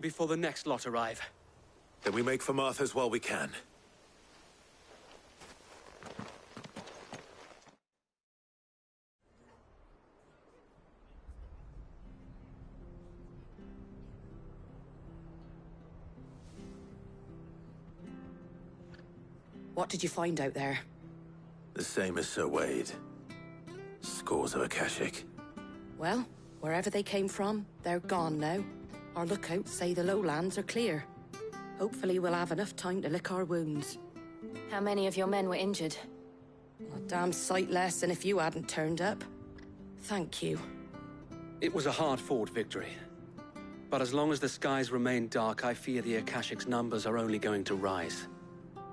before the next lot arrive. Then we make for Martha's while we can. What did you find out there? The same as Sir Wade. Scores of Akashic. Well, wherever they came from, they're gone now. Our lookouts say the lowlands are clear. Hopefully we'll have enough time to lick our wounds. How many of your men were injured? A damn sight less than if you hadn't turned up. Thank you. It was a hard-fought victory. But as long as the skies remain dark, I fear the Akashic's numbers are only going to rise.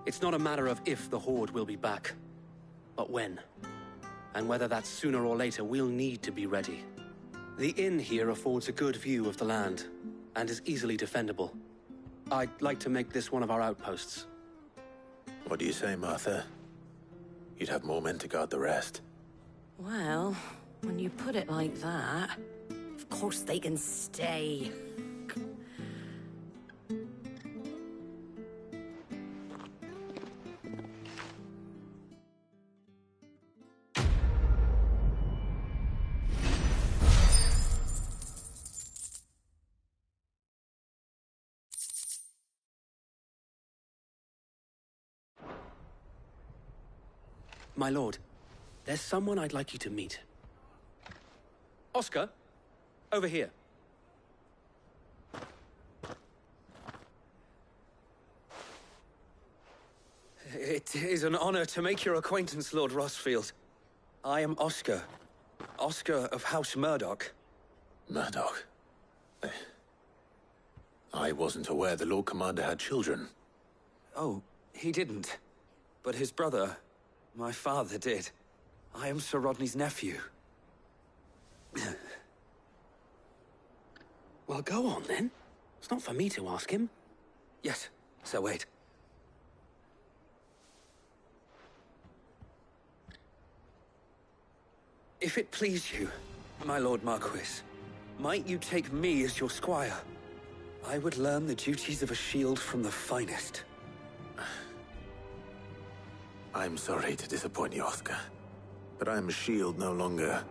It's not a matter of if the Horde will be back, but when. And whether that's sooner or later, we'll need to be ready. The inn here affords a good view of the land, and is easily defendable. I'd like to make this one of our outposts. What do you say, Martha? You'd have more men to guard the rest. Well, when you put it like that, of course they can stay. My lord, there's someone I'd like you to meet. Oscar, over here. It is an honor to make your acquaintance, Lord Rosfield. I am Oscar. Oscar of House Murdoch. Murdoch? I wasn't aware the Lord Commander had children. Oh, he didn't. But his brother, my father, did. I am Sir Rodney's nephew. Well, go on then. It's not for me to ask him. Yes, Sir Wade. If it please you, my Lord Marquis, might you take me as your squire? I would learn the duties of a shield from the finest. I'm sorry to disappoint you, Oscar, but I'm a shield no longer.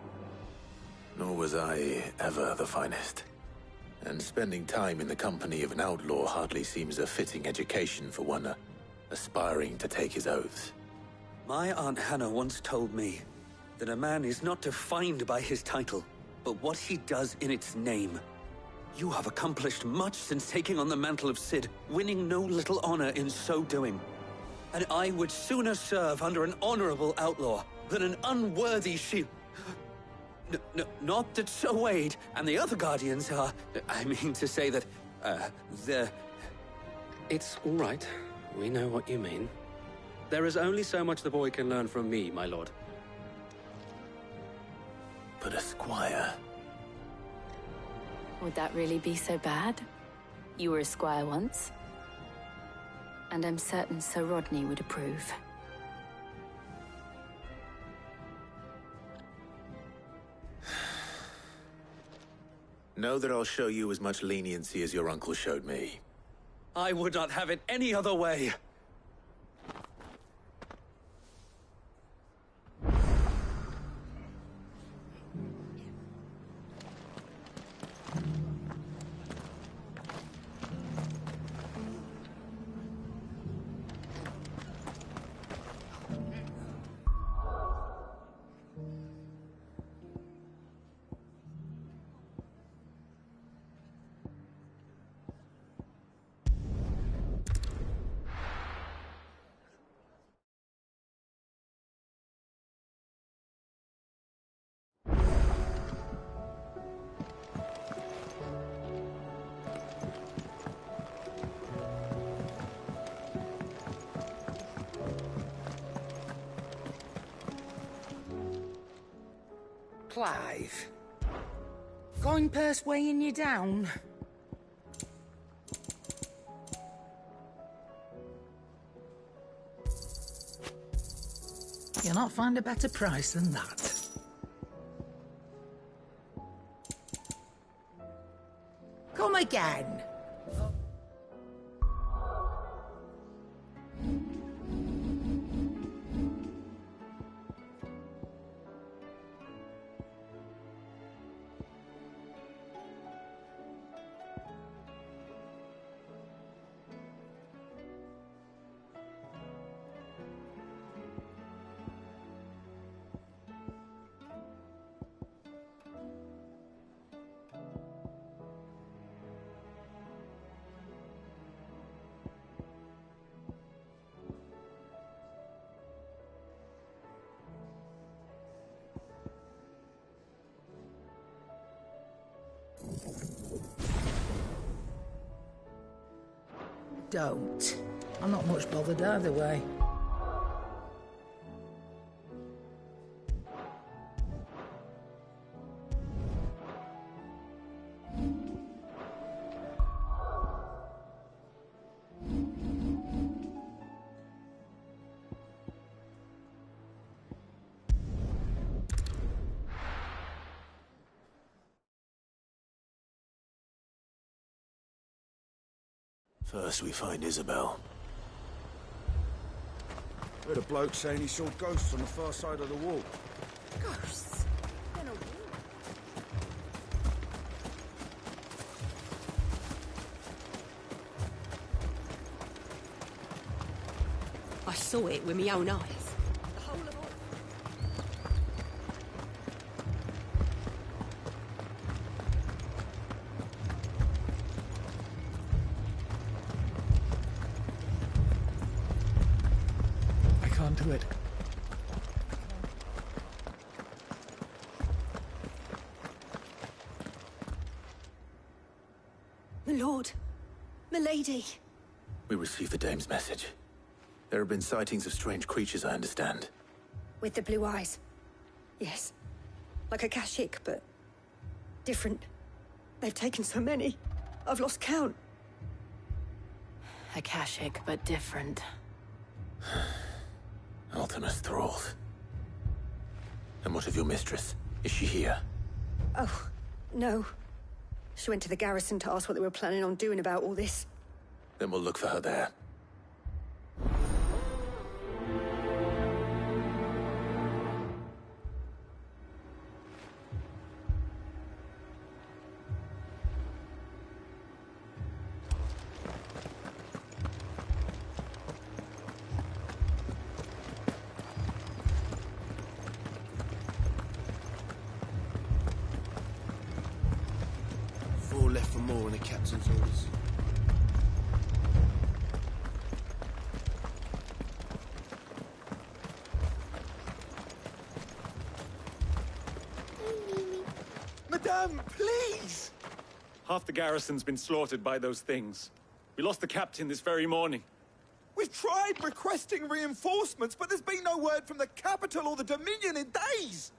Nor was I ever the finest. And spending time in the company of an outlaw hardly seems a fitting education for one aspiring to take his oaths. My Aunt Hannah once told me that a man is not defined by his title, but what he does in its name. You have accomplished much since taking on the mantle of Cid, winning no little honor in so doing. And I would sooner serve under an honorable outlaw than an unworthy shield. Not that Sir Wade and the other Guardians are... I mean to say that, they're... It's all right. We know what you mean. There is only so much the boy can learn from me, my lord. But a squire... Would that really be so bad? You were a squire once. And I'm certain Sir Rodney would approve. Know that I'll show you as much leniency as your uncle showed me. I would not have it any other way. Clive. Coin purse weighing you down? You'll not find a better price than that. Come again. Don't. I'm not much bothered either way. First we find Isabel. Heard a bloke saying he saw ghosts on the far side of the wall. Ghosts? I saw it with my own eyes. The whole of all... I can't do it. My lord, my lady. We received the dame's message. There have been sightings of strange creatures, I understand. With the blue eyes. Yes. Like a Kashik, but different. They've taken so many. I've lost count. Akashic, but different. Ultimus thralls. And what of your mistress? Is she here? Oh, no. She went to the garrison to ask what they were planning on doing about all this. Then we'll look for her there. Four left for more in the captain's orders. Madame, please! Half the garrison's been slaughtered by those things. We lost the captain this very morning. We've tried requesting reinforcements, but there's been no word from the capital or the Dominion in days!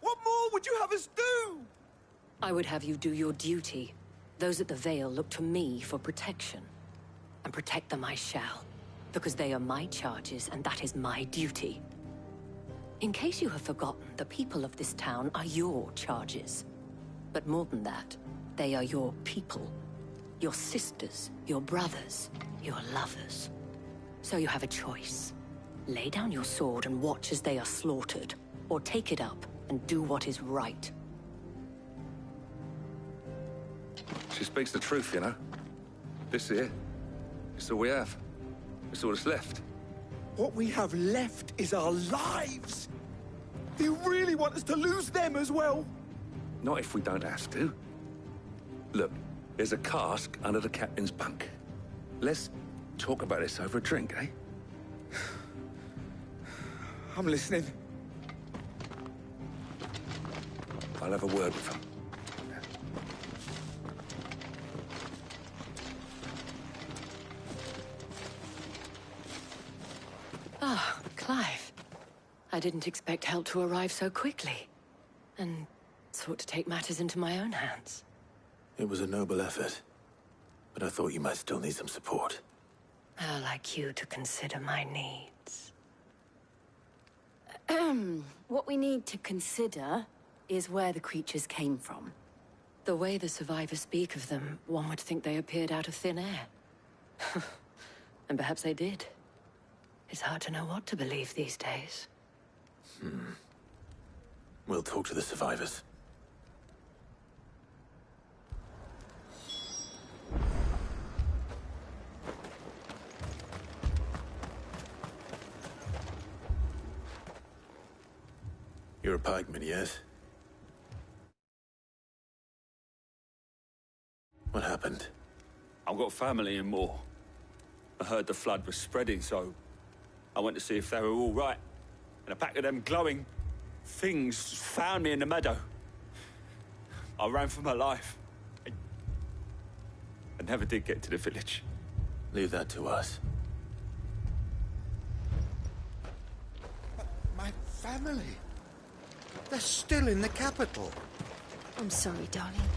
What more would you have us do? I would have you do your duty. Those at the Vale look to me for protection. And protect them I shall. Because they are my charges, and that is my duty. In case you have forgotten, the people of this town are your charges. But more than that, they are your people. Your sisters, your brothers, your lovers. So you have a choice. Lay down your sword and watch as they are slaughtered, or take it up and do what is right. She speaks the truth, you know. This here, it's all we have. It's all that's left. What we have left is our lives! Do you really want us to lose them as well? Not if we don't have to. Look, there's a cask under the captain's bunk. Let's talk about this over a drink, eh? I'm listening. I'll have a word with him. Ah, Clive. I didn't expect help to arrive so quickly. And sought to take matters into my own hands. It was a noble effort. But I thought you might still need some support. How like you to consider my needs. What we need to consider is where the creatures came from. The way the survivors speak of them, one would think they appeared out of thin air. And perhaps they did. It's hard to know what to believe these days. We'll talk to the survivors. You're a pikeman, yes? What happened? I've got family in Moor. I heard the flood was spreading, so I went to see if they were all right. And a pack of them glowing things found me in the meadow. I ran for my life. never did get to the village. Leave that to us. My family. They're still in the capital. I'm sorry, darling.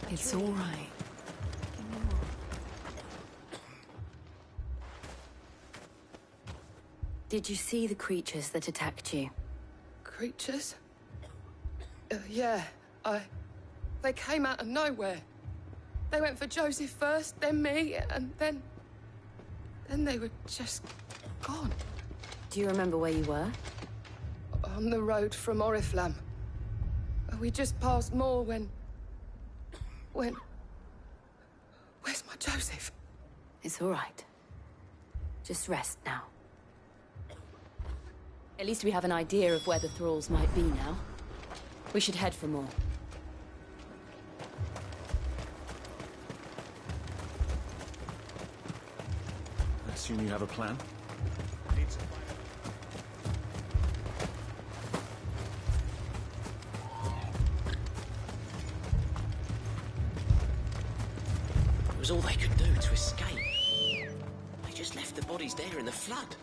It's all right. Did you see the creatures that attacked you? Creatures? Yeah, They came out of nowhere. They went for Joseph first, then me, and then they were just gone. Do you remember where you were? On the road from Oriflamme. We just passed Moor when... Where's my Joseph? It's all right. Just rest now. At least we have an idea of where the thralls might be now. We should head for more. I assume you have a plan? It was all they could do to escape. They just left the bodies there in the flood.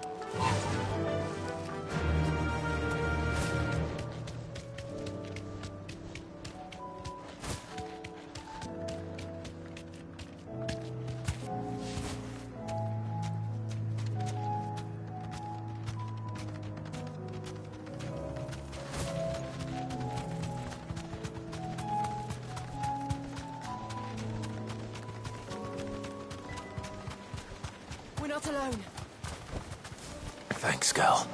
We're not alone. Thanks, Gal.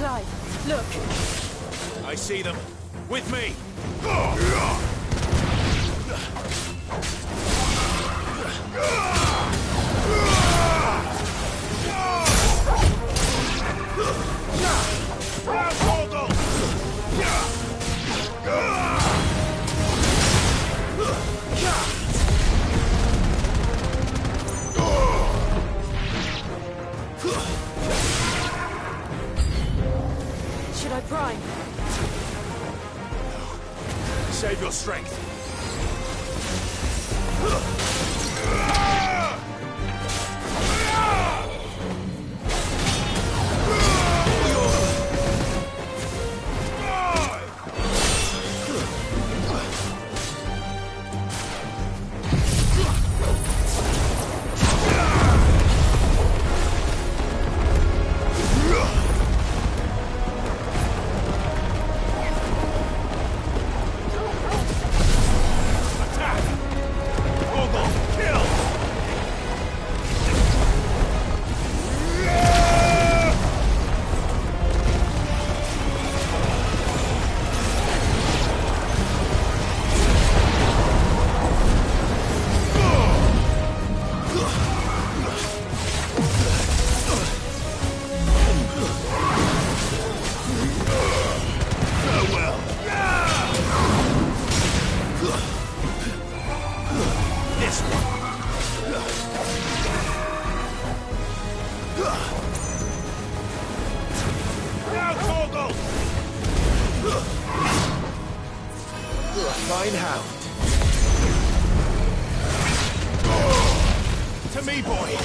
Clive, look! I see them. With me! Should I prime? Save your strength. Fine hound. To me, boy!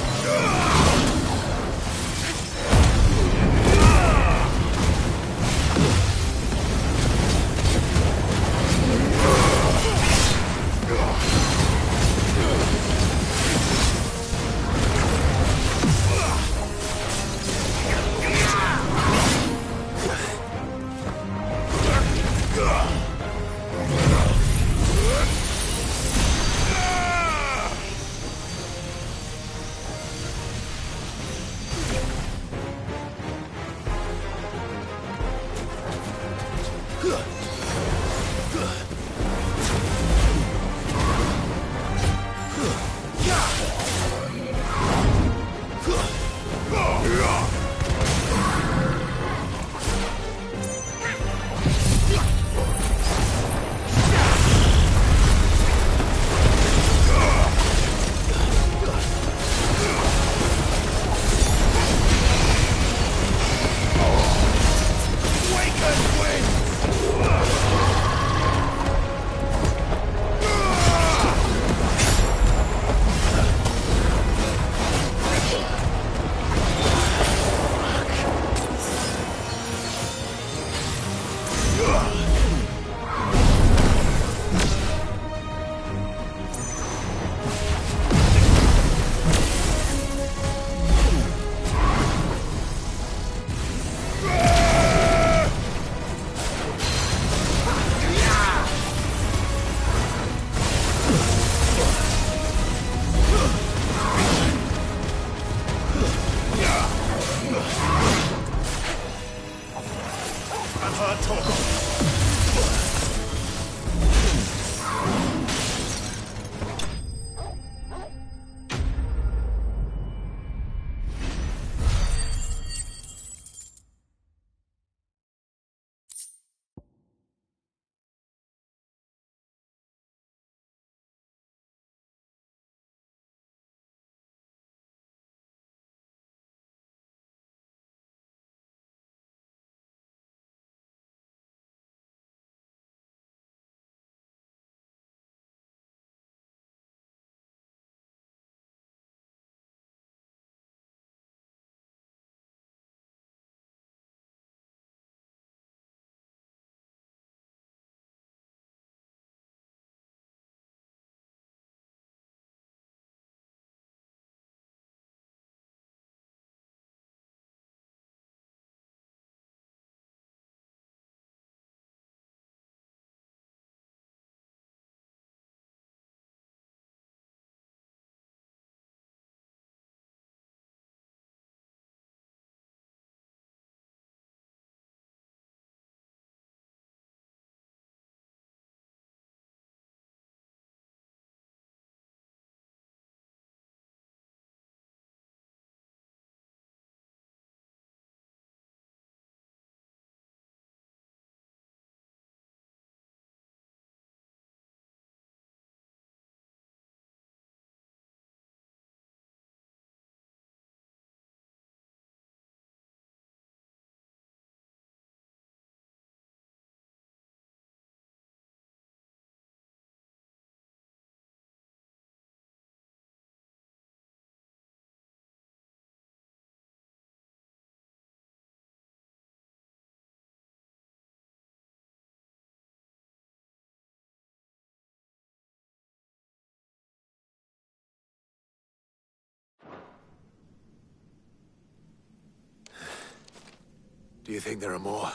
Do you think there are more?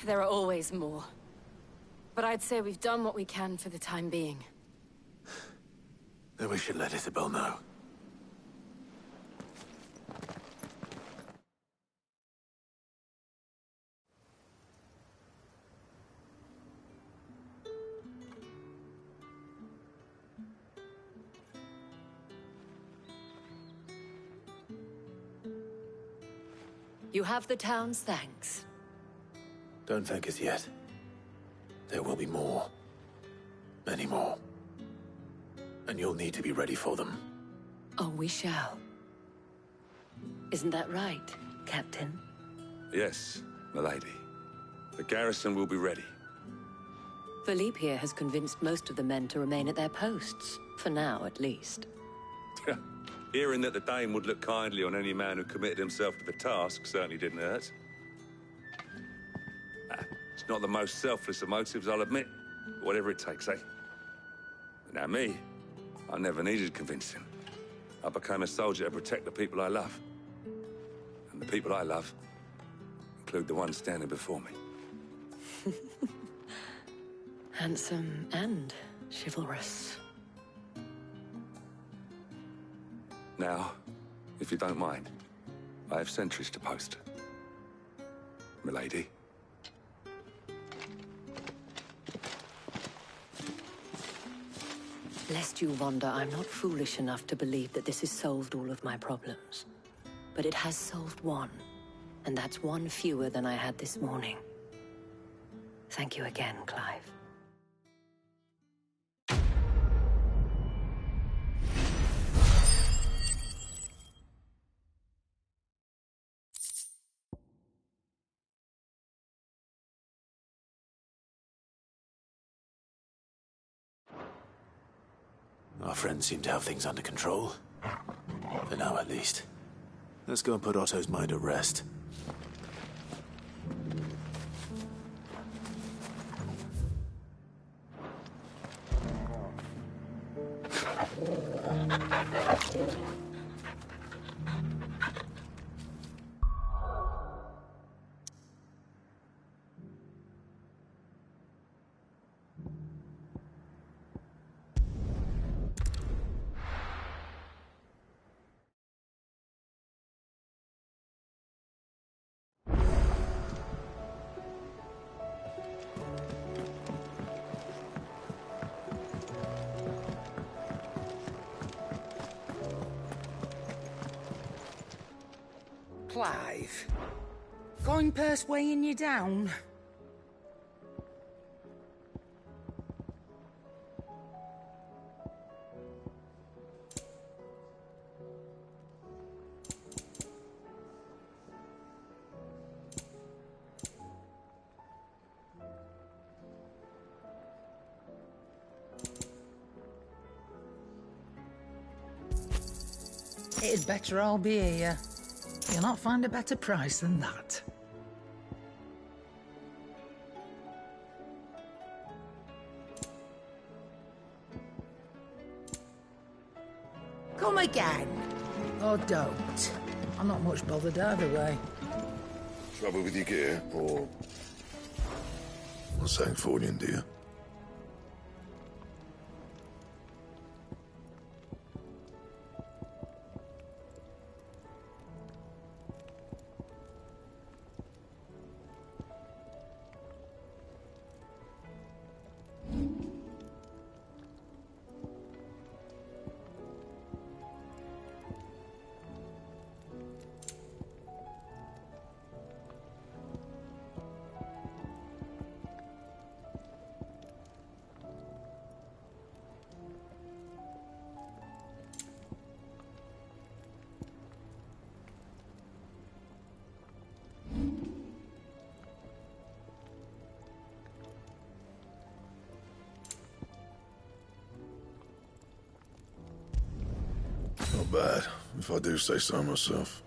There are always more. But I'd say we've done what we can for the time being. Then we should let Isabel know. You have the town's thanks. Don't thank us yet. There will be more. Many more. And you'll need to be ready for them. Oh, we shall. Isn't that right, Captain? Yes, milady. The garrison will be ready. Philippe here has convinced most of the men to remain at their posts. For now, at least. Hearing that the Dame would look kindly on any man who committed himself to the task certainly didn't hurt. It's not the most selfless of motives, I'll admit. But whatever it takes, eh? But now me, I never needed convincing. I became a soldier to protect the people I love. And the people I love include the ones standing before me. Handsome and chivalrous. Now, if you don't mind, I have sentries to post. Milady. Lest you wonder, I'm not foolish enough to believe that this has solved all of my problems. But it has solved one, and that's one fewer than I had this morning. Thank you again, Clive. Our friends seem to have things under control. For now, at least. Let's go and put Otto's mind at rest. Clive. Going purse weighing you down? It'd better all be here. You'll not find a better price than that. Come again. Or don't. I'm not much bothered either way. Trouble with your gear, or... Sancthornian, do you? Not bad, if I do say so myself.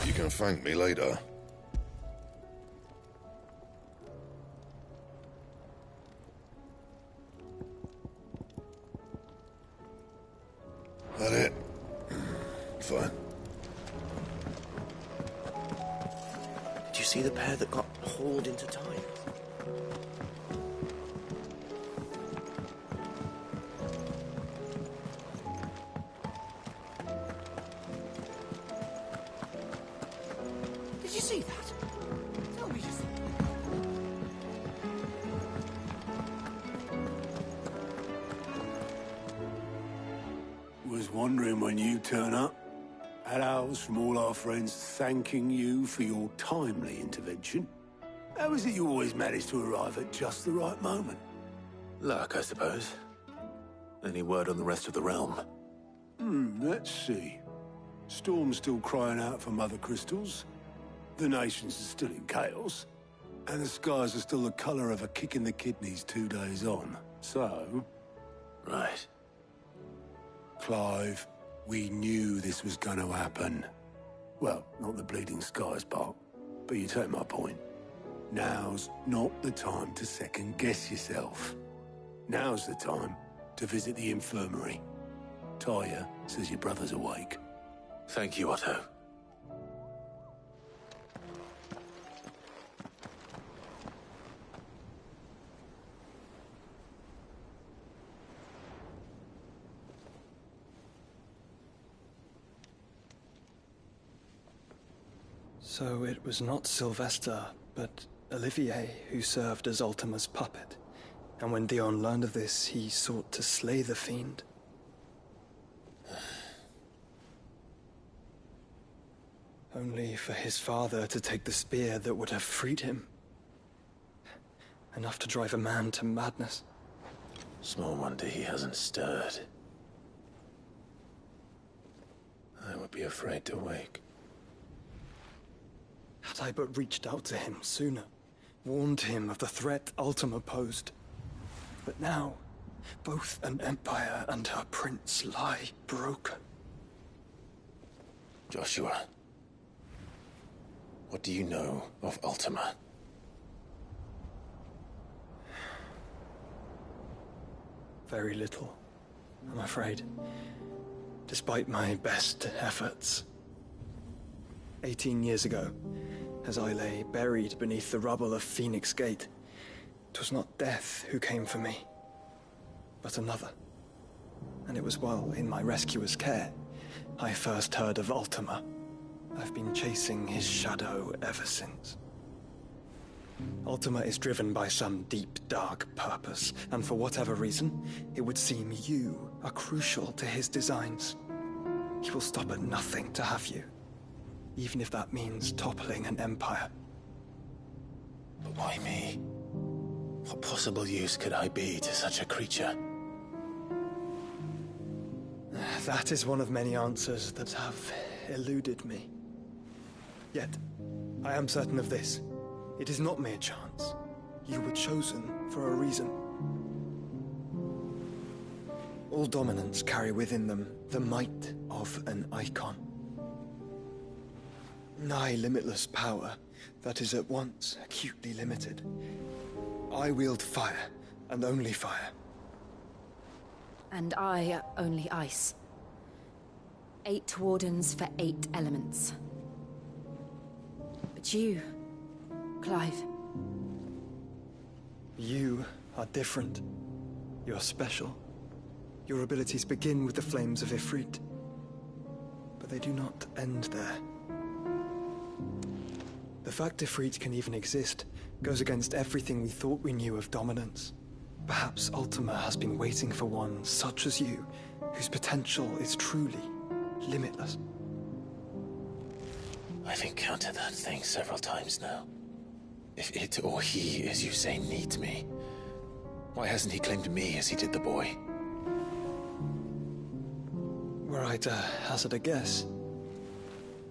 You can thank me later. That it? Fine. Do you see the pair that got hauled into time? Did you see that? Tell me you see. Was wondering when you turn up. Had ours from all our friends thanking you for your timely intervention. How is it you always manage to arrive at just the right moment? Luck, I suppose. Any word on the rest of the realm? Let's see. Storm's still crying out for mother crystals. The nations are still in chaos. And the skies are still the colour of a kick in the kidneys 2 days on. So... Right. Clive, we knew this was going to happen. Well, not the bleeding skies part, but you take my point. Now's not the time to second-guess yourself. Now's the time to visit the infirmary. Talia says your brother's awake. Thank you, Otto. So it was not Sylvester, but Olivier who served as Ultima's puppet. And when Dion learned of this, he sought to slay the fiend. Only for his father to take the spear that would have freed him. Enough to drive a man to madness. Small wonder he hasn't stirred. I would be afraid to wake. Had I but reached out to him sooner, warned him of the threat Ultima posed. But now, both an empire and her prince lie broken. Joshua, what do you know of Ultima? Very little, I'm afraid. Despite my best efforts. 18 years ago, as I lay buried beneath the rubble of Phoenix Gate, 'twas not death who came for me, but another. And it was while in my rescuer's care, I first heard of Ultima. I've been chasing his shadow ever since. Ultima is driven by some deep, dark purpose, and for whatever reason, it would seem you are crucial to his designs. He will stop at nothing to have you, even if that means toppling an empire. But why me? What possible use could I be to such a creature? That is one of many answers that have eluded me. Yet, I am certain of this. It is not mere chance. You were chosen for a reason. All dominants carry within them the might of an icon. Nigh limitless power that is at once acutely limited. I wield fire, and only fire. And I only ice. 8 wardens for 8 elements. But you, Clive. You are different. You're special. Your abilities begin with the flames of Ifrit. But they do not end there. The fact Ifrit can even exist goes against everything we thought we knew of dominance. Perhaps Ultima has been waiting for one such as you, whose potential is truly limitless. I've encountered that thing several times now. If it or he, as you say, needs me, why hasn't he claimed me as he did the boy? Were I to hazard a guess,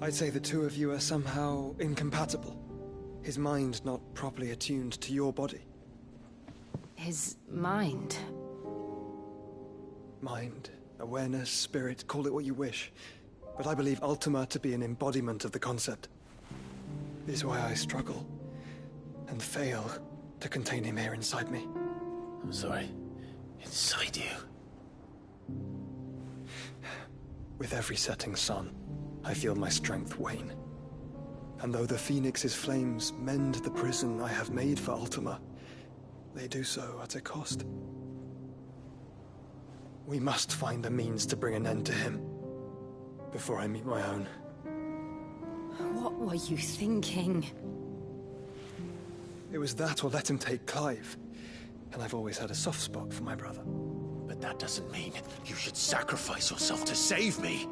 I'd say the two of you are somehow incompatible. His mind not properly attuned to your body. His mind? Mind, awareness, spirit, call it what you wish. But I believe Ultima to be an embodiment of the concept. This is why I struggle and fail to contain him here inside me. I'm sorry. Inside you? With every setting sun, I feel my strength wane. And though the Phoenix's flames mend the prison I have made for Ultima, they do so at a cost. We must find a means to bring an end to him before I meet my own. What were you thinking? It was that or let him take Clive. And I've always had a soft spot for my brother. But that doesn't mean you should sacrifice yourself to save me.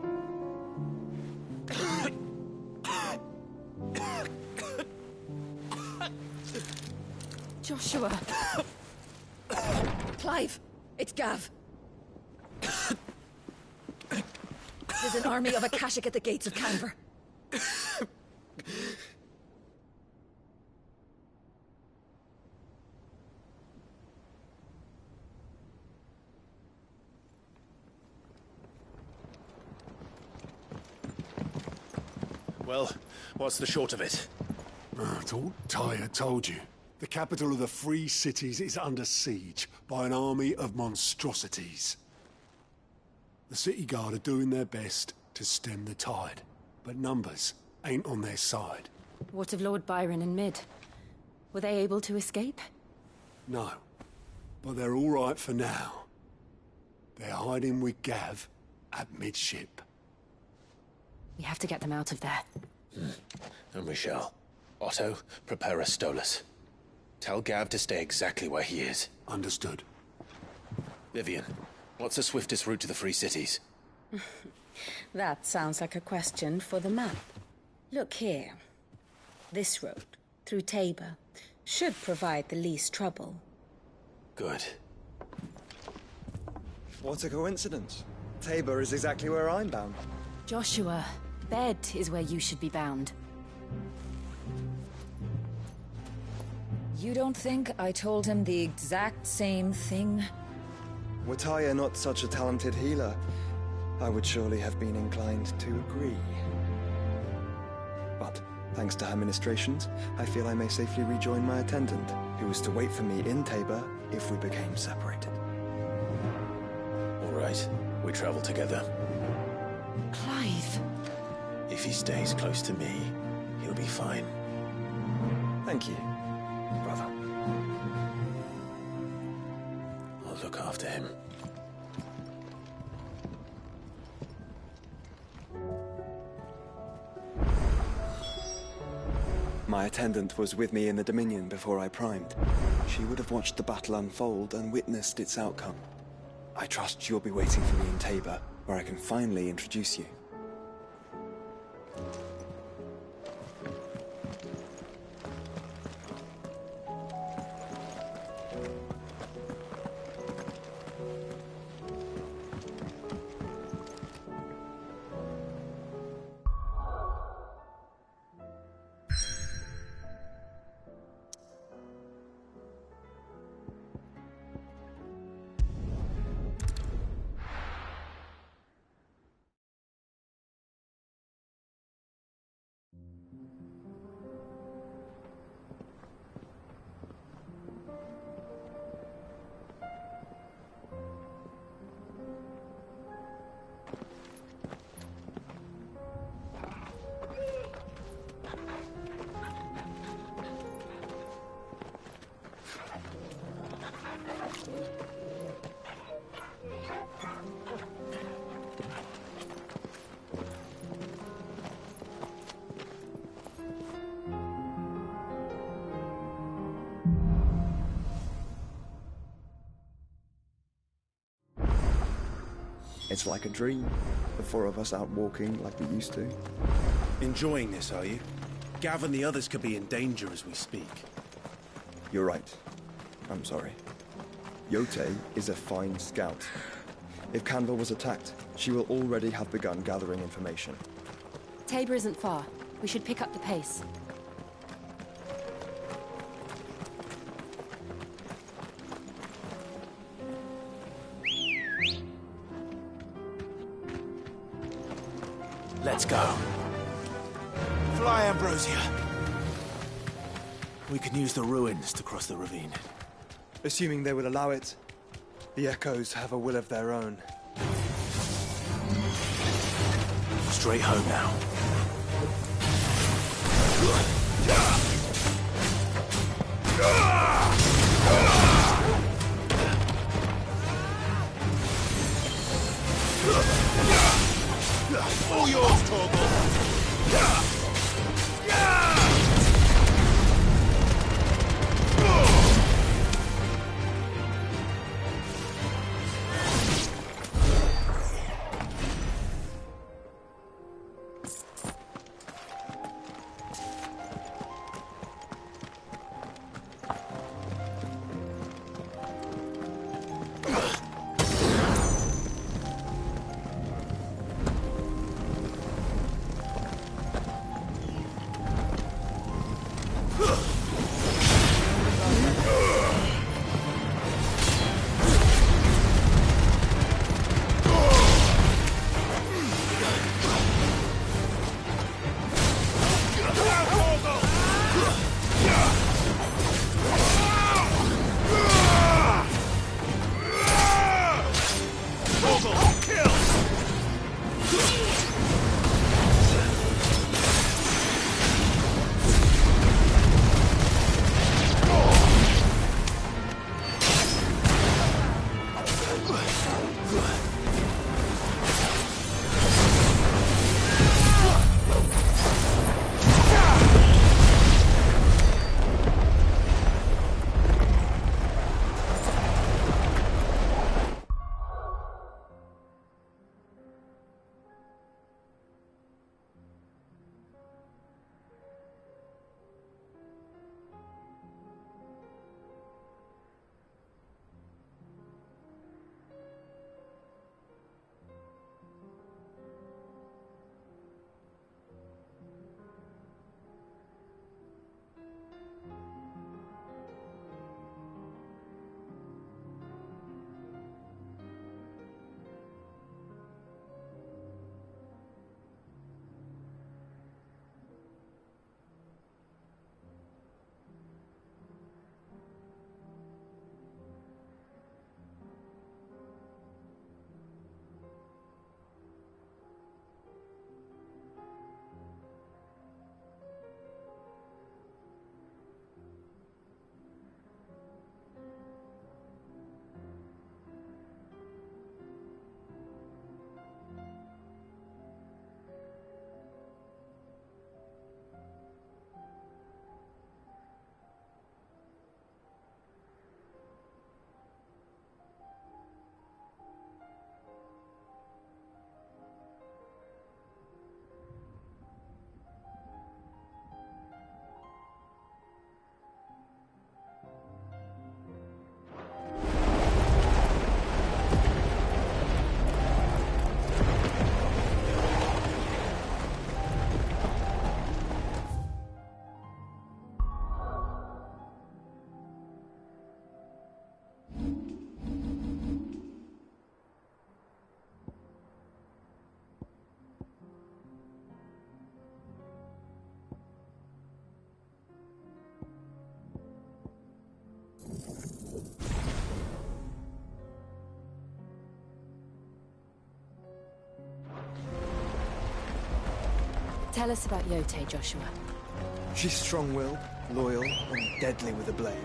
Joshua. Clive, it's Gav. There's an army of Akashic at the gates of Canver. Well, what's the short of it? I thought Tyr told you. The capital of the Free Cities is under siege by an army of monstrosities. The City Guard are doing their best to stem the tide, but numbers ain't on their side. What of Lord Byron and Mid? Were they able to escape? No, but they're all right for now. They're hiding with Gav at midship. We have to get them out of there. And we shall. Otto, prepare a Stolas. Tell Gav to stay exactly where he is. Understood. Vivian, what's the swiftest route to the Free Cities? That sounds like a question for the map. Look here. This road, through Tabor, should provide the least trouble. Good. What a coincidence. Tabor is exactly where I'm bound. Joshua, Bed is where you should be bound. You don't think I told him the exact same thing? Were Tyr not such a talented healer, I would surely have been inclined to agree. But, thanks to her ministrations, I feel I may safely rejoin my attendant, who was to wait for me in Tabor if we became separated. All right, we travel together. Clive. If he stays close to me, he'll be fine. Thank you, brother. I'll look after him. My attendant was with me in the Dominion before I primed. She would have watched the battle unfold and witnessed its outcome. I trust you'll be waiting for me in Tabor, where I can finally introduce you. It's like a dream. The four of us out walking like we used to. Enjoying this, are you? Gav and the others could be in danger as we speak. You're right. I'm sorry. Yote is a fine scout. If Canver was attacked, she will already have begun gathering information. Tabor isn't far. We should pick up the pace. Let's go. Fly, Ambrosia. We can use the ruins to cross the ravine. Assuming they would allow it, the Echoes have a will of their own. Straight home now. All yours, Torgal! Tell us about Yote, Joshua. She's strong-willed, loyal, and deadly with a blade.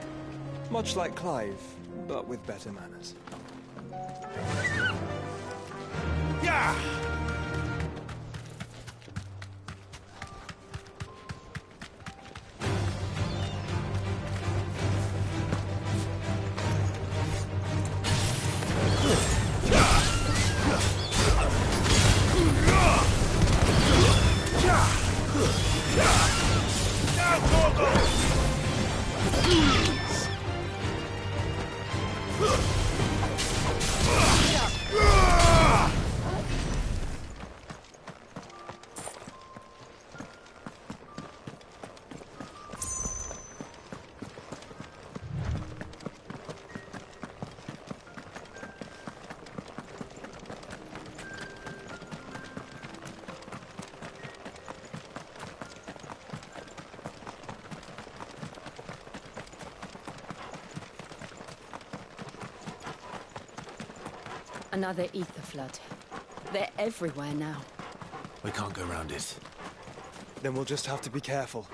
Much like Clive, but with better manners. Yeah! Another ether flood. They're everywhere now. We can't go around it. Then we'll just have to be careful.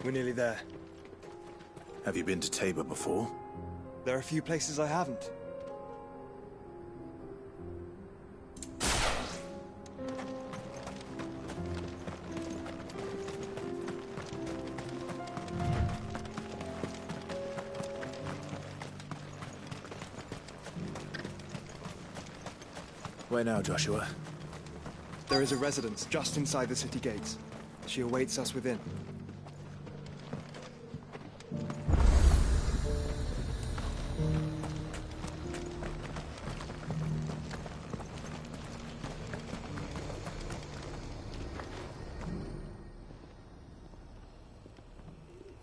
We're nearly there. Have you been to Tabor before? There are a few places I haven't. Where now, Joshua? There is a residence just inside the city gates. She awaits us within.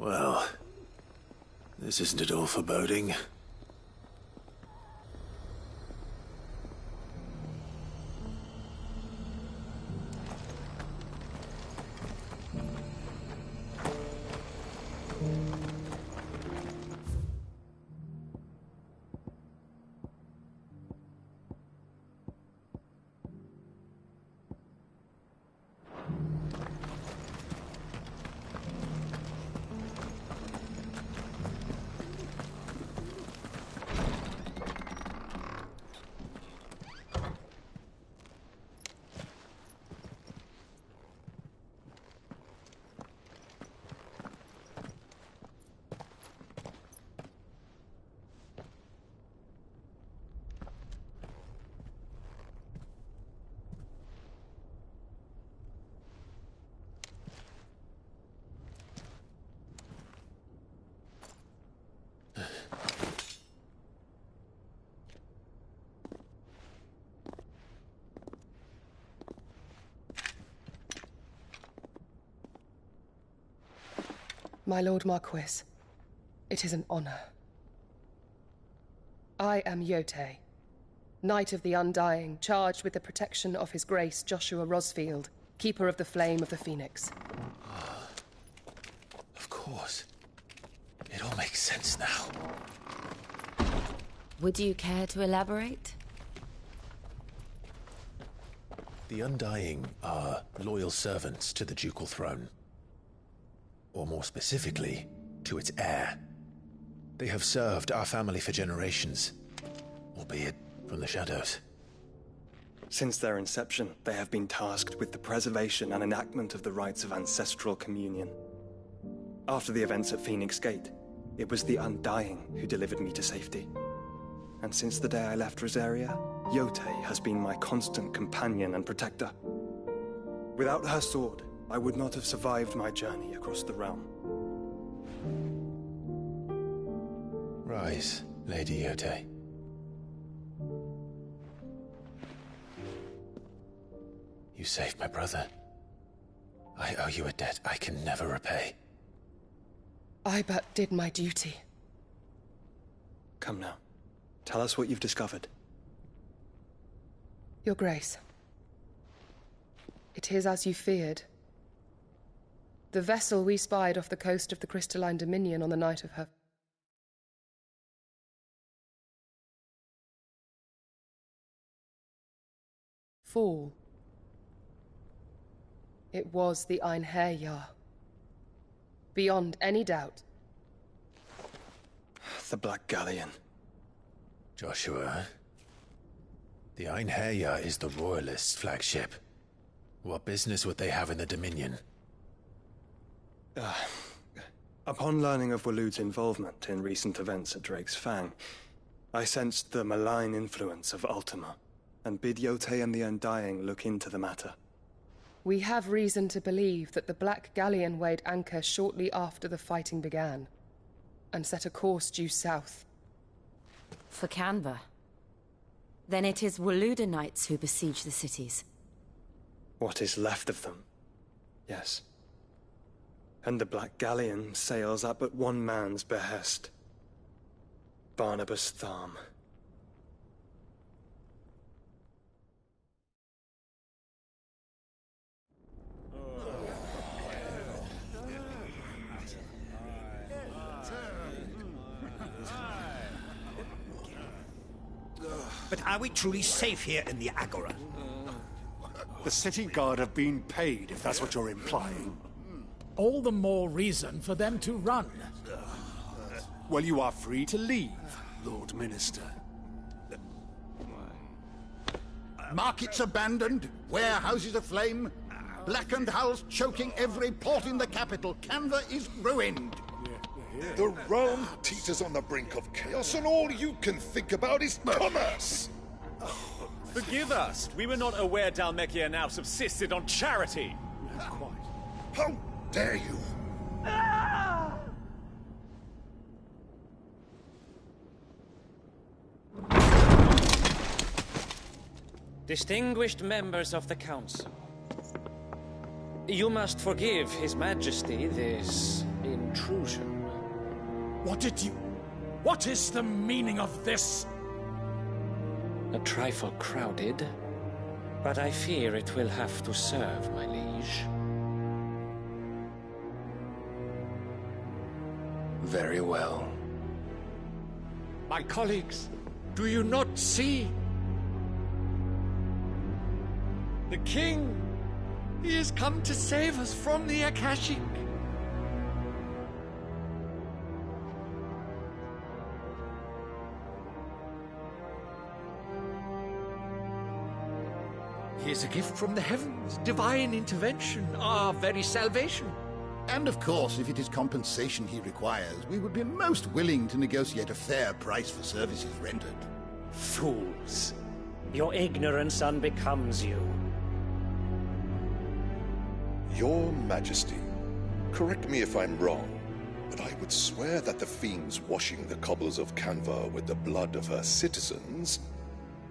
Well, this isn't at all foreboding. My Lord Marquis, it is an honor. I am Yote, Knight of the Undying, charged with the protection of His Grace Joshua Rosfield, Keeper of the Flame of the Phoenix. Of course. It all makes sense now. Would you care to elaborate? The Undying are loyal servants to the ducal throne. Or more specifically, to its heir. They have served our family for generations, albeit from the shadows. Since their inception, they have been tasked with the preservation and enactment of the rites of ancestral communion. After the events at Phoenix Gate, it was the Undying who delivered me to safety. And since the day I left Rosaria, Yote has been my constant companion and protector. Without her sword, I would not have survived my journey across the realm. Rise, Lady Yote. You saved my brother. I owe you a debt I can never repay. I but did my duty. Come now. Tell us what you've discovered. Your Grace. It is as you feared. The vessel we spied off the coast of the Crystalline Dominion on the night of her fall. It was the Einherjar. Beyond any doubt. The Black Galleon. Joshua, the Einherjar is the Royalists' flagship. What business would they have in the Dominion? Upon learning of Waloed's involvement in recent events at Drake's Fang, I sensed the malign influence of Ultima, and bid Yote and the Undying look into the matter. We have reason to believe that the Black Galleon weighed anchor shortly after the fighting began, and set a course due south. For Canva. Then it is Waloeda Knights who besiege the cities. What is left of them? Yes. And the Black Galleon sails at but one man's behest. Barnabas Tharm. But are we truly safe here in the Agora? The city guard have been paid, if that's what you're implying. All the more reason for them to run. Well, you are free to leave, Lord Minister. Markets abandoned, warehouses aflame, blackened hulls choking every port in the capital. Canva is ruined. The realm teeters on the brink of chaos, and all you can think about is commerce! Forgive us. We were not aware Dhalmekia now subsisted on charity. How dare you! Distinguished members of the Council, you must forgive His Majesty this intrusion. What is the meaning of this? A trifle crowded, but I fear it will have to serve, my liege. Very well. My colleagues, do you not see? The king! He has come to save us from the Akashic! He is a gift from the heavens, divine intervention, our very salvation. And of course, if it is compensation he requires, we would be most willing to negotiate a fair price for services rendered. Fools! Your ignorance unbecomes you. Your Majesty, correct me if I'm wrong, but I would swear that the fiends washing the cobbles of Canva with the blood of her citizens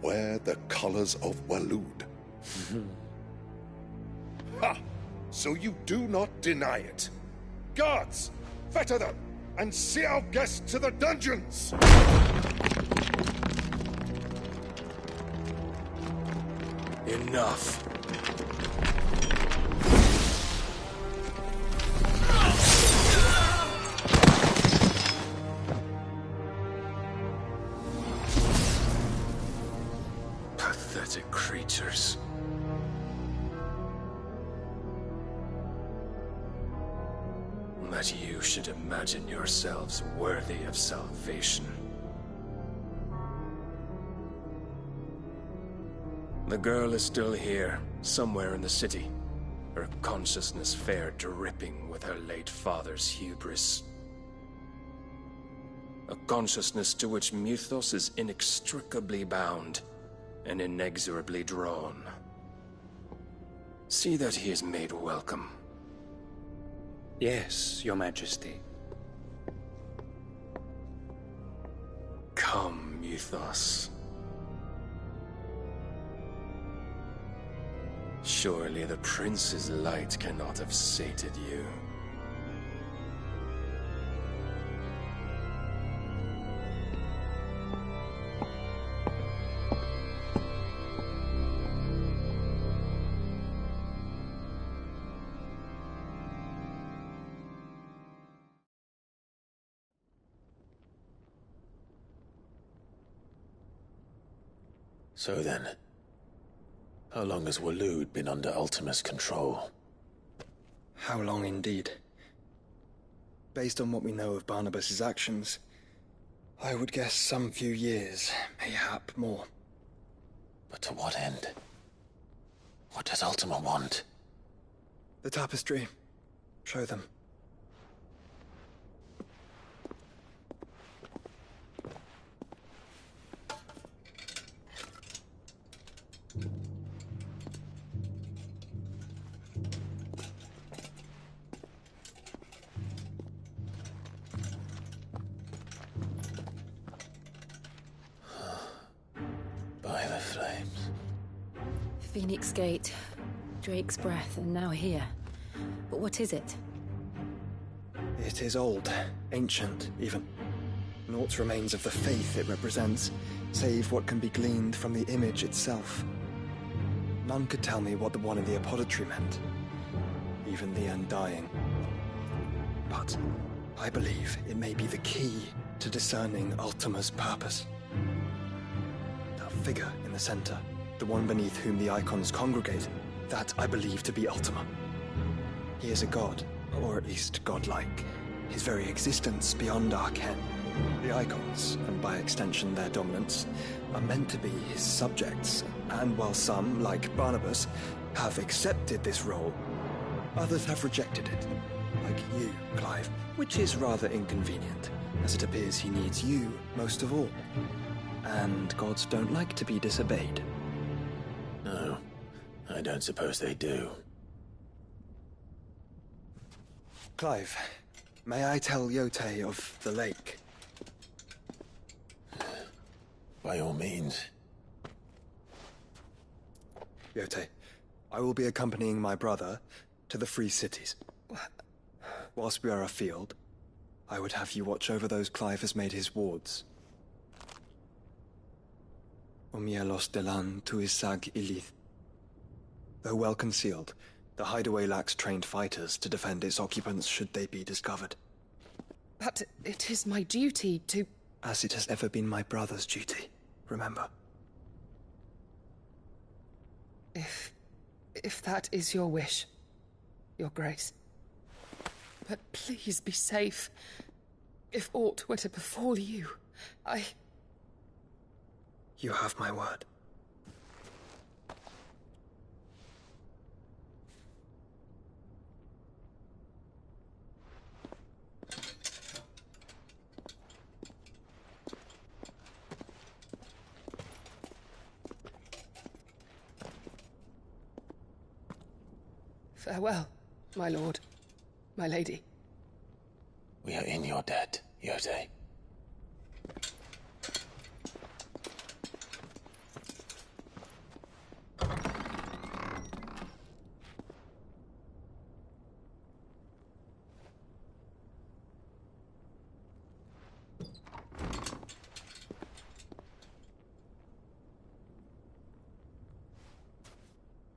wear the colors of Waloed. Ha! So you do not deny it. Guards, fetter them, and see our guests to the dungeons! Enough. Pathetic creatures. That you should imagine yourselves worthy of salvation. The girl is still here, somewhere in the city. Her consciousness fair dripping with her late father's hubris. A consciousness to which Mythos is inextricably bound and inexorably drawn. See that he is made welcome. Yes, Your Majesty. Come, Mythos. Surely the prince's light cannot have sated you. So then, how long has Waloed been under Ultima's control? How long indeed? Based on what we know of Barnabas's actions, I would guess some few years, mayhap more. But to what end? What does Ultima want? The tapestry. Show them. By the flames. Phoenix Gate, Drake's Breath, and now here. But what is it? It is old, ancient, even. Naught remains of the faith it represents, save what can be gleaned from the image itself. None could tell me what the one in the apothecary meant, even the Undying. But I believe it may be the key to discerning Ultima's purpose. The figure in the center, the one beneath whom the Icons congregate, that I believe to be Ultima. He is a god, or at least godlike, his very existence beyond our ken. The Icons, and by extension their dominants, are meant to be his subjects, and while some, like Barnabas, have accepted this role, others have rejected it, like you, Clive, which is rather inconvenient, as it appears he needs you most of all. And gods don't like to be disobeyed. No, I don't suppose they do. Clive, may I tell Yotei of the lake? By all means. Yotei, I will be accompanying my brother to the Free Cities. Whilst we are afield, I would have you watch over those Clive has made his wards. Omielos delan tuisag ilith. Though well concealed, the hideaway lacks trained fighters to defend its occupants should they be discovered. But it is my duty to... As it has ever been my brother's duty, remember. If that is your wish, Your Grace. But please be safe. If aught were to befall you, You have my word. Farewell, my lord, my lady. We are in your debt, Yotei.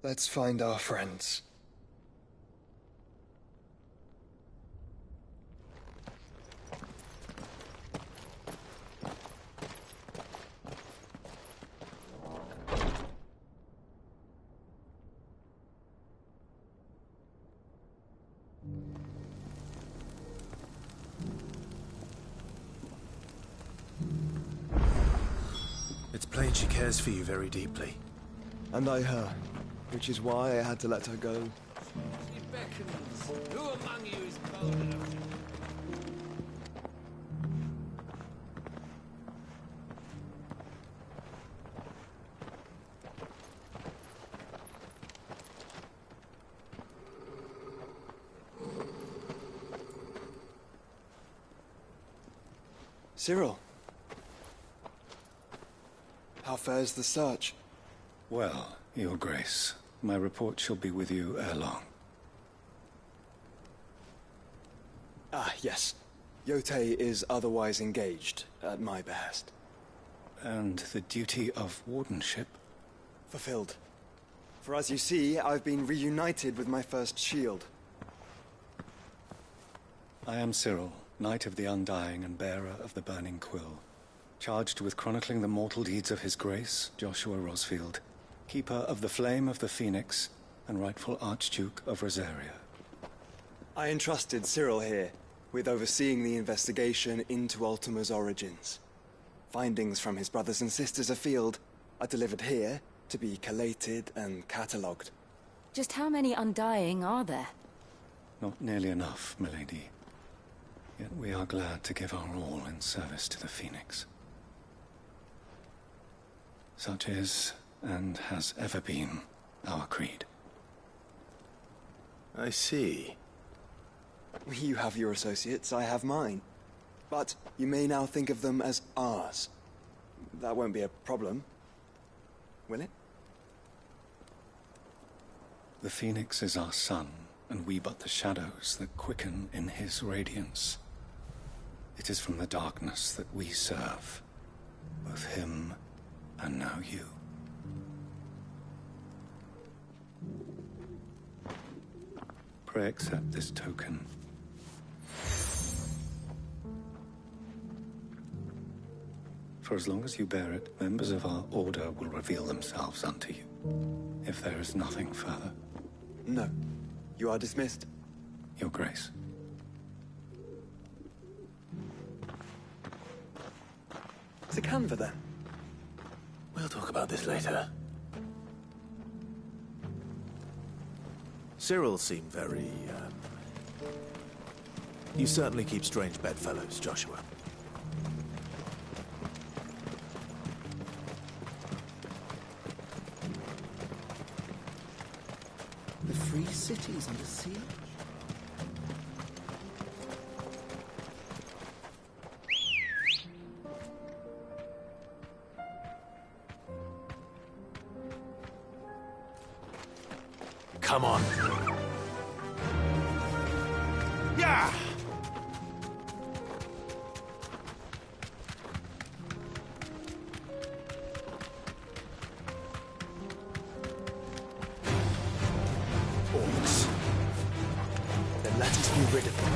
Let's find our friends. It's plain she cares for you very deeply. And I her, which is why I had to let her go. She beckons. Who among you is bold enough to... Cyril. How fares the search? Well, Your Grace, my report shall be with you ere long. Ah, yes. Yotei is otherwise engaged, at my behest. And the duty of wardenship? Fulfilled. For as you see, I've been reunited with my first shield. I am Cyril, Knight of the Undying and bearer of the Burning Quill, charged with chronicling the mortal deeds of His Grace, Joshua Rosfield, Keeper of the Flame of the Phoenix and rightful Archduke of Rosaria. I entrusted Cyril here with overseeing the investigation into Ultima's origins. Findings from his brothers and sisters afield are delivered here to be collated and catalogued. Just how many Undying are there? Not nearly enough, milady. Yet we are glad to give our all in service to the Phoenix. Such is, and has ever been, our creed. I see. You have your associates, I have mine. But you may now think of them as ours. That won't be a problem, will it? The Phoenix is our sun, and we but the shadows that quicken in his radiance. It is from the darkness that we serve, both him and now you. Pray accept this token. For as long as you bear it, members of our order will reveal themselves unto you. If there is nothing further. No. You are dismissed. Your Grace. To Canva, then? We'll talk about this later. Cyril seemed very, You certainly keep strange bedfellows, Joshua. The free city's under siege? Come on. Yeah! Orcs. Then let us be rid of them.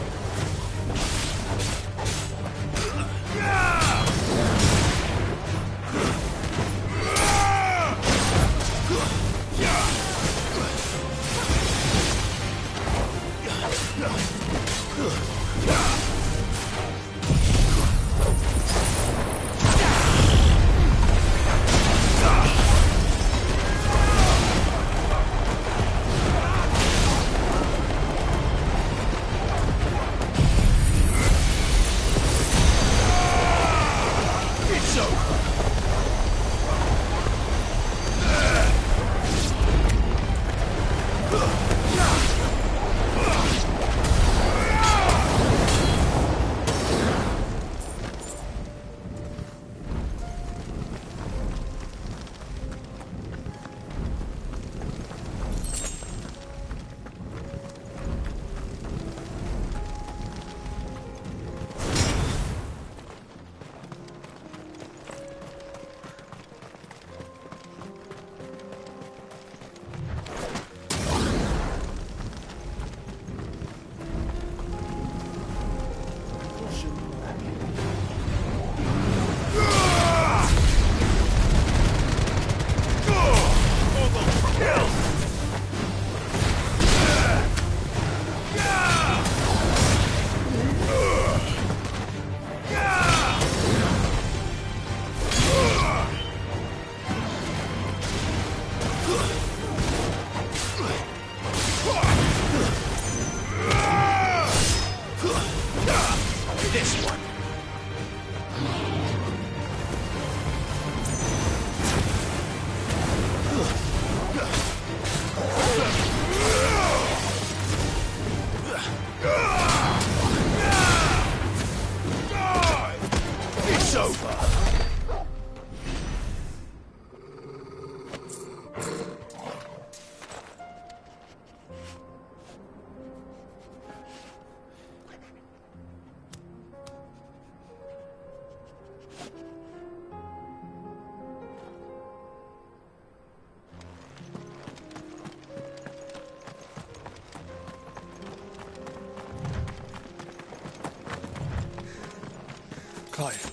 Clive.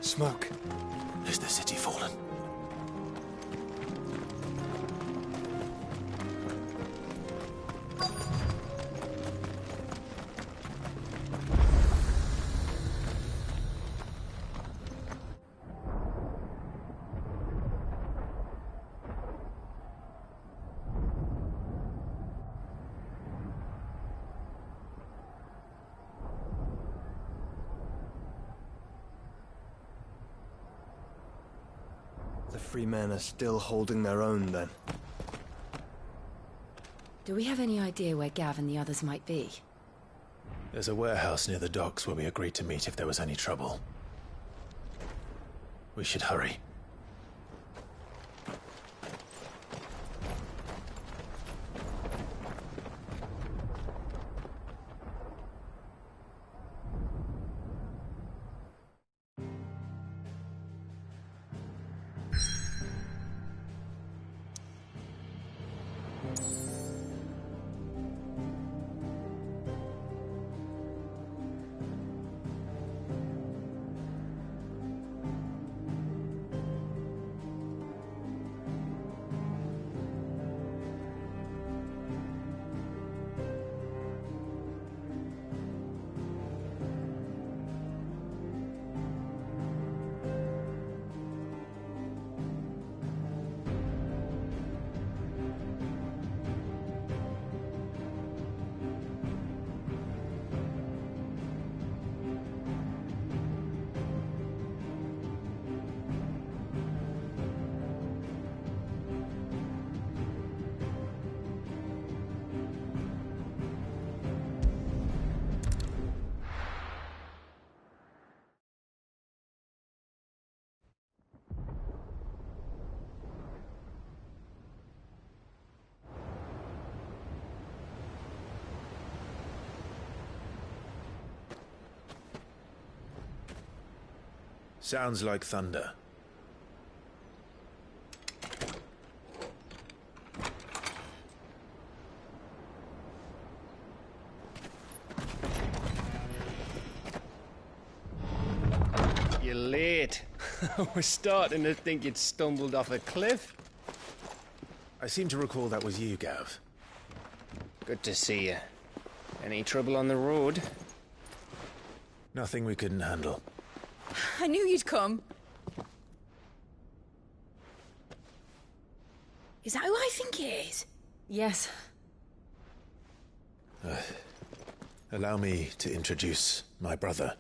Smoke. Is the city fallen? The free men are still holding their own, then. Do we have any idea where Gav and the others might be? There's a warehouse near the docks where we agreed to meet if there was any trouble. We should hurry. Sounds like thunder. You're late. We're starting to think you'd stumbled off a cliff. I seem to recall that was you, Gav. Good to see you. Any trouble on the road? Nothing we couldn't handle. I knew you'd come. Is that who I think it is? Yes. Allow me to introduce my brother,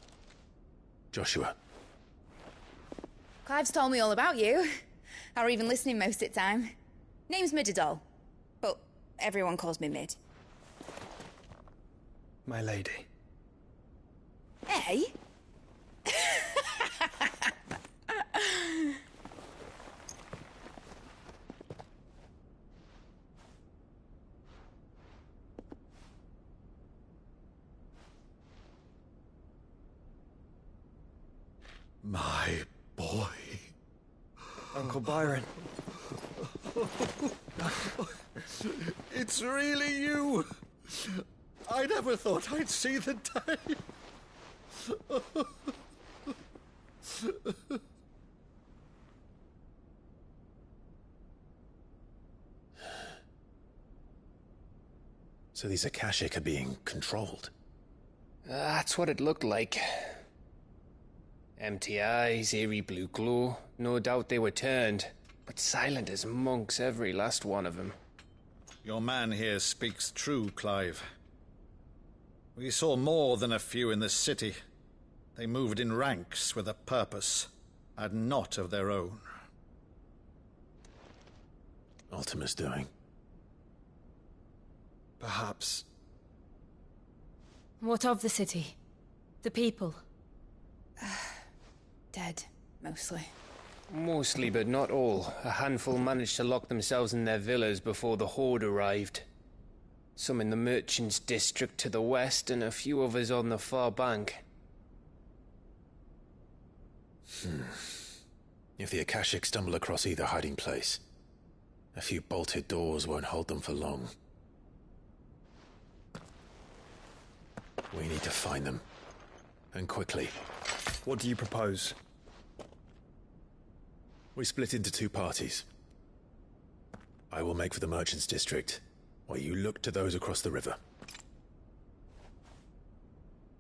Joshua. Clive's told me all about you. Or even listening most of the time. Name's Midadol, but everyone calls me Mid. My lady. Hey? My boy. Uncle Byron. It's really you. I never thought I'd see the day. So these Akashic are being controlled? That's what it looked like. Empty eyes, eerie blue glow. No doubt they were turned, but silent as monks, every last one of them. Your man here speaks true, Clive. We saw more than a few in the city. They moved in ranks with a purpose, and not of their own. Ultima's doing. Perhaps. What of the city? The people? Dead, mostly. Mostly, but not all. A handful managed to lock themselves in their villas before the Horde arrived. Some in the Merchants' District to the west, and a few others on the far bank. If the Akashic stumble across either hiding place, a few bolted doors won't hold them for long. We need to find them. And quickly. What do you propose? We split into two parties. I will make for the Merchants' District, while you look to those across the river.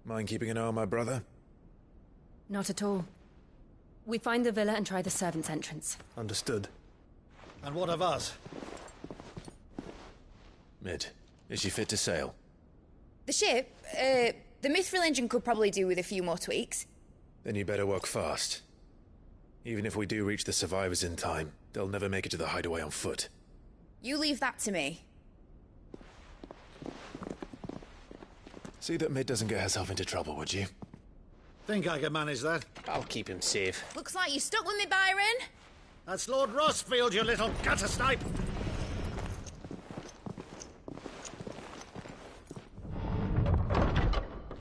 Mind keeping an eye on my brother? Not at all. We find the villa and try the servants' entrance. Understood. And what of us? Mid, is she fit to sail? The ship, the Mithril engine could probably do with a few more tweaks. Then you better work fast. Even if we do reach the survivors in time, they'll never make it to the hideaway on foot. You leave that to me. See that Mid doesn't get herself into trouble, would you? Think I can manage that? I'll keep him safe. Looks like you stuck with me, Byron. That's Lord Rossfield, you little gutter snipe!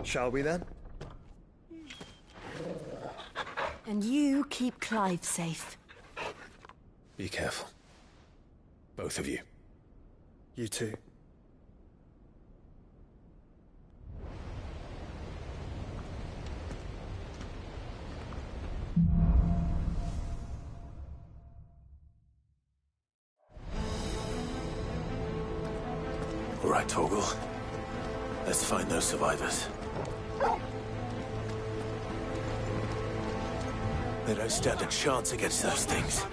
Shall we then? And you keep Clive safe. Be careful. Both of you. You too. All right, Torgal. Let's find those survivors. They don't stand a chance against those things.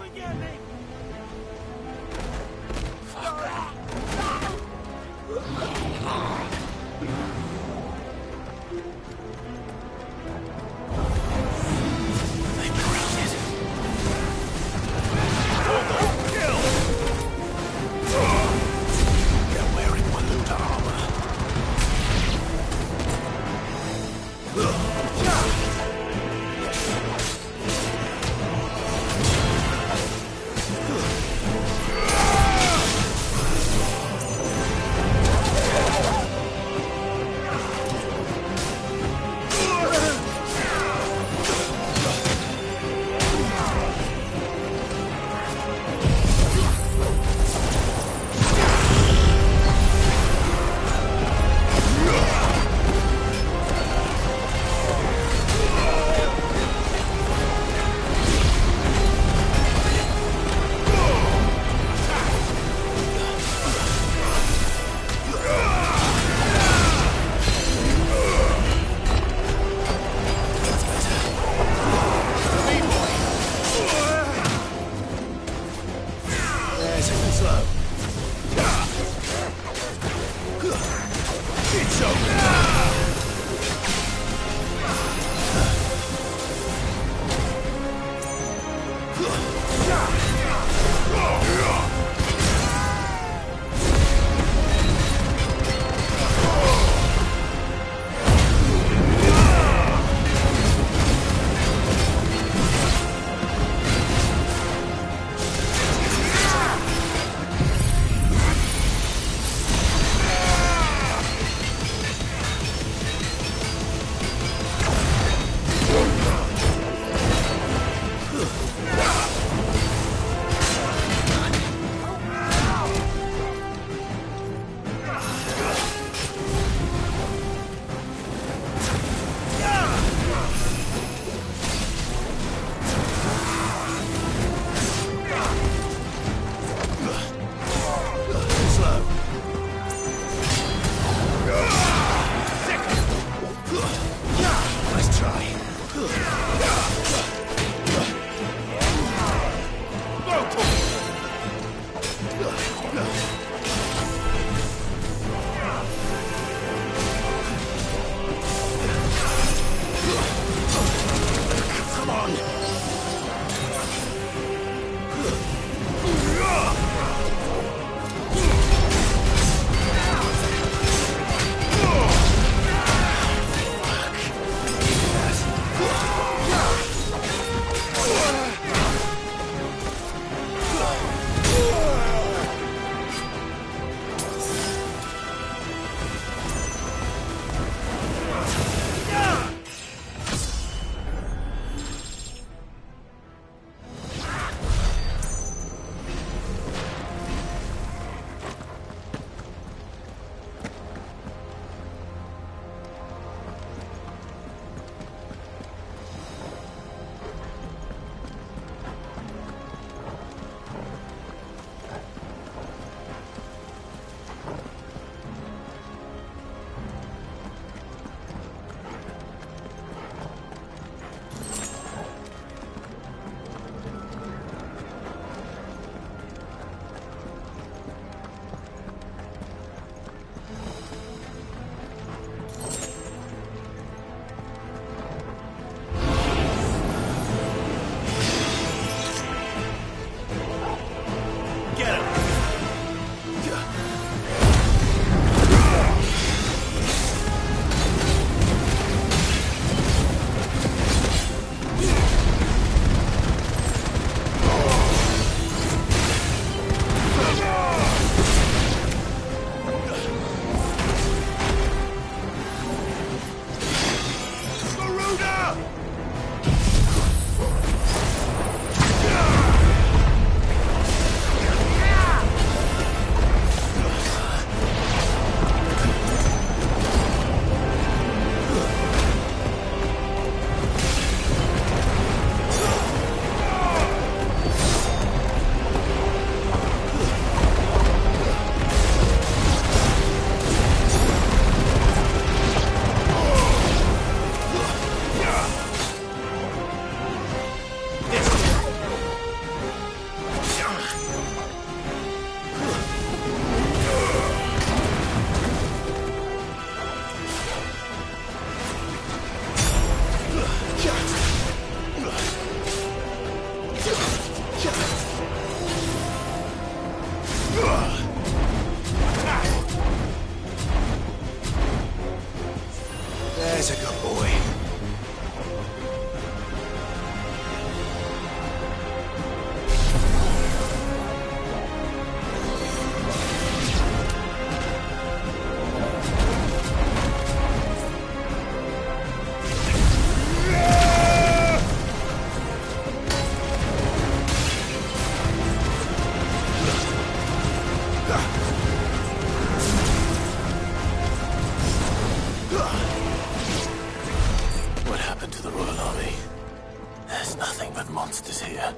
There's nothing but monsters here.